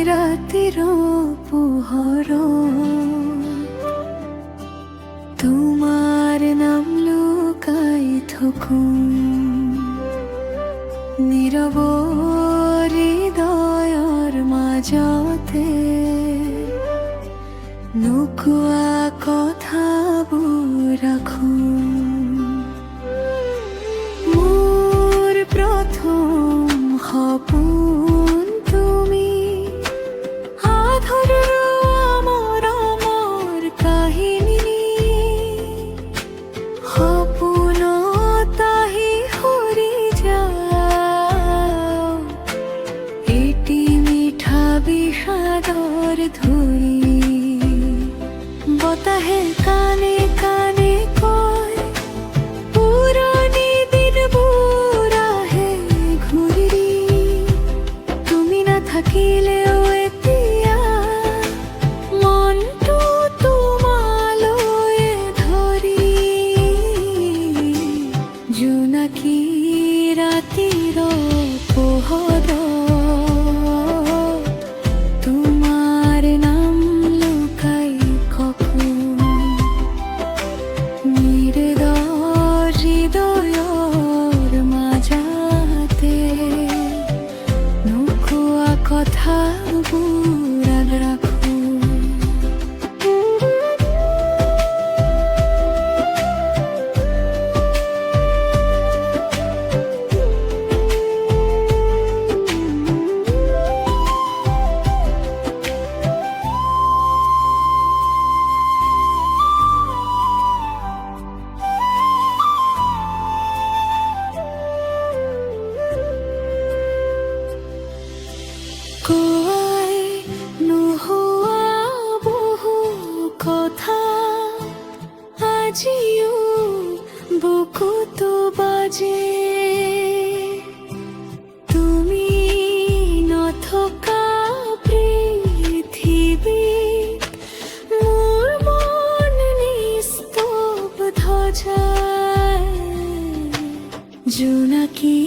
রাতের পোহর, তোমার নাম লুকাই থকুন নীরব হৃদয়র মাজতে, নুকুয়া কথাবোৰ ৰাখোঁ। মোৰ প্ৰথম সপোন তুমি, আধৰুৱা মৰমৰ কাহিনী, সপোনত আহি সৰি যাওঁ এটি মিঠা বিষাদৰ ধৰি। বতাহে কানে কানে কয় পুৰণি দিনবোৰ আহে ঘূৰি, তুমি নাথাকিলেও এতিয়া মনটো তোমালৈ ধৰি। জোনাকী ৰাতিৰ পোহৰ, তোমার নাম লুকাই কখন নির্দয় হৃদয়র মাঝাতে, নুকুয়া কথাবোৰ ৰাখোঁ। কোৱাই নোহোৱা বহু কথা আজিও বুকুতো বাজে, তুমি নথকা পৃথিৱীত মোৰ মন নিস্তব্ধ যায়। জোনাকী